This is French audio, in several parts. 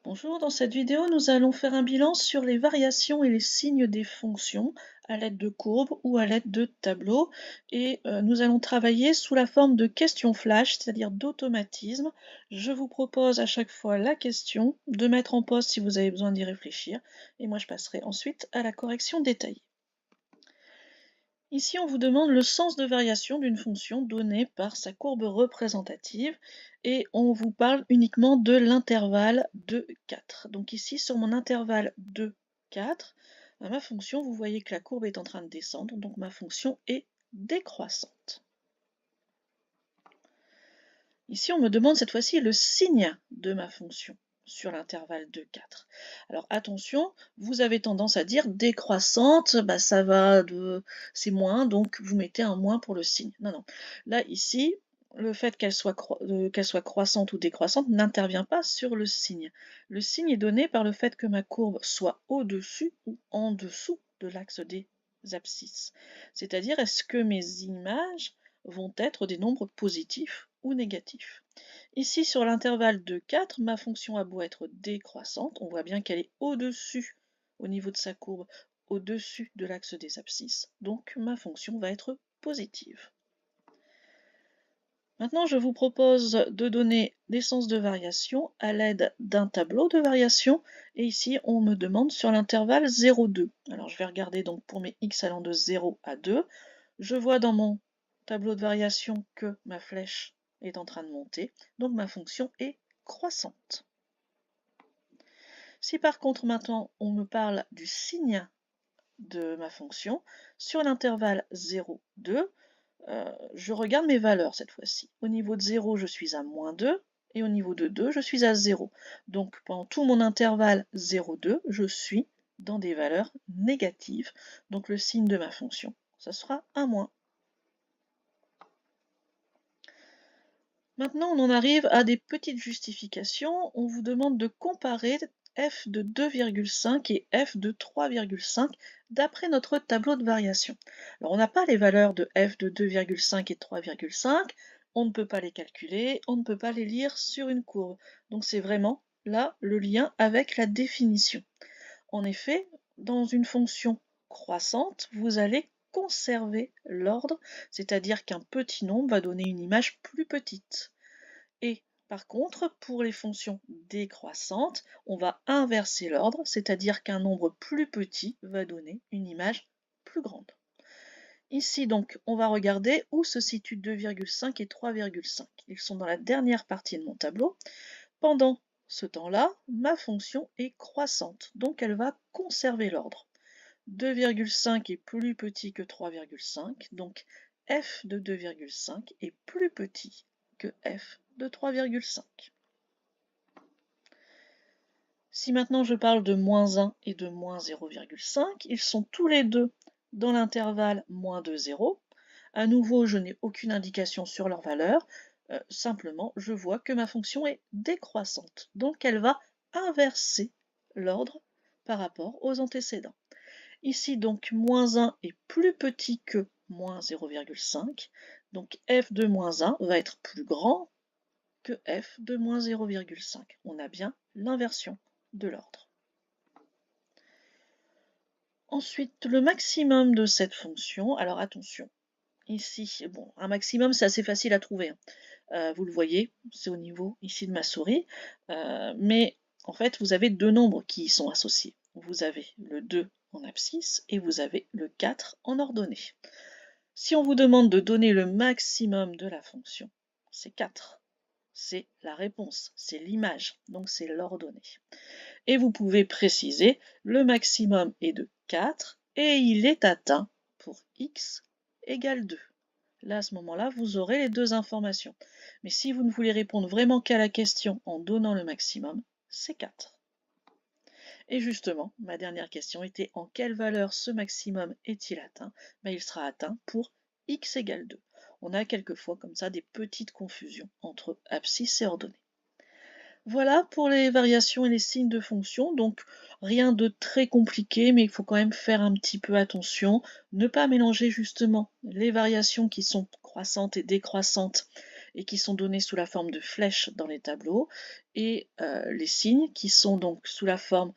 Bonjour, dans cette vidéo, nous allons faire un bilan sur les variations et les signes des fonctions à l'aide de courbes ou à l'aide de tableaux. Nous allons travailler sous la forme de questions flash, c'est-à-dire d'automatismes. Je vous propose à chaque fois la question, de mettre en pause si vous avez besoin d'y réfléchir, et moi je passerai ensuite à la correction détaillée. Ici, on vous demande le sens de variation d'une fonction donnée par sa courbe représentative et on vous parle uniquement de l'intervalle de 4. Donc ici, sur mon intervalle de 4, ma fonction, vous voyez que la courbe est en train de descendre, donc ma fonction est décroissante. Ici, on me demande cette fois-ci le signe de ma fonction sur l'intervalle de 4. Alors attention, vous avez tendance à dire décroissante, bah ça va de c'est moins, donc vous mettez un moins pour le signe. Non, non. Là, ici, le fait qu'elle soit croissante ou décroissante n'intervient pas sur le signe. Le signe est donné par le fait que ma courbe soit au-dessus ou en dessous de l'axe des abscisses. C'est-à-dire, est-ce que mes images vont être des nombres positifs ou négatifs. Ici, sur l'intervalle de 4, ma fonction a beau être décroissante, on voit bien qu'elle est au-dessus, au niveau de sa courbe, au-dessus de l'axe des abscisses, donc ma fonction va être positive. Maintenant, je vous propose de donner des sens de variation à l'aide d'un tableau de variation, et ici, on me demande sur l'intervalle 0,2. Alors, je vais regarder donc pour mes x allant de 0 à 2. Je vois dans mon tableau de variation que ma flèche est en train de monter, donc ma fonction est croissante. Si par contre maintenant on me parle du signe de ma fonction, sur l'intervalle 0, 2, je regarde mes valeurs cette fois-ci. Au niveau de 0, je suis à moins 2, et au niveau de 2, je suis à 0. Donc pendant tout mon intervalle 0, 2, je suis dans des valeurs négatives. Donc le signe de ma fonction, ça sera un moins. Maintenant, on en arrive à des petites justifications. On vous demande de comparer f de 2,5 et f de 3,5 d'après notre tableau de variation. Alors, on n'a pas les valeurs de f de 2,5 et de 3,5, on ne peut pas les calculer, on ne peut pas les lire sur une courbe. Donc, c'est vraiment là le lien avec la définition. En effet, dans une fonction croissante, vous allez conserver l'ordre, c'est-à-dire qu'un petit nombre va donner une image plus petite. Et par contre, pour les fonctions décroissantes, on va inverser l'ordre, c'est-à-dire qu'un nombre plus petit va donner une image plus grande. Ici donc, on va regarder où se situent 2,5 et 3,5. Ils sont dans la dernière partie de mon tableau. Pendant ce temps-là, ma fonction est croissante, donc elle va conserver l'ordre. 2,5 est plus petit que 3,5, donc f de 2,5 est plus petit que f de 3,5. Si maintenant je parle de moins 1 et de moins 0,5, ils sont tous les deux dans l'intervalle moins de 0. À nouveau, je n'ai aucune indication sur leur valeur, simplement je vois que ma fonction est décroissante, donc elle va inverser l'ordre par rapport aux antécédents. Ici donc moins 1 est plus petit que moins 0,5, donc f de moins 1 va être plus grand que f de moins 0,5. On a bien l'inversion de l'ordre. Ensuite, le maximum de cette fonction, alors attention, ici, bon, un maximum c'est assez facile à trouver, hein. Vous le voyez, c'est au niveau ici de ma souris, mais en fait vous avez deux nombres qui y sont associés. Vous avez le 2 en abscisse et vous avez le 4 en ordonnée. Si on vous demande de donner le maximum de la fonction, c'est 4. C'est la réponse, c'est l'image, donc c'est l'ordonnée. Et vous pouvez préciser, le maximum est de 4 et il est atteint pour x égale 2. Là, à ce moment-là, vous aurez les deux informations. Mais si vous ne voulez répondre vraiment qu'à la question en donnant le maximum, c'est 4. Et justement, ma dernière question était en quelle valeur ce maximum est-il atteint? Il sera atteint pour x égale 2. On a quelquefois comme ça des petites confusions entre abscisse et ordonnée. Voilà pour les variations et les signes de fonction, donc rien de très compliqué, mais il faut quand même faire un petit peu attention, ne pas mélanger justement les variations qui sont croissantes et décroissantes et qui sont donnés sous la forme de flèches dans les tableaux, et les signes qui sont donc sous la forme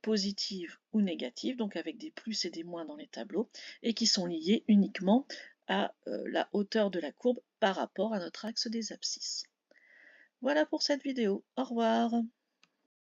positive ou négative, donc avec des plus et des moins dans les tableaux, et qui sont liés uniquement à la hauteur de la courbe par rapport à notre axe des abscisses. Voilà pour cette vidéo. Au revoir.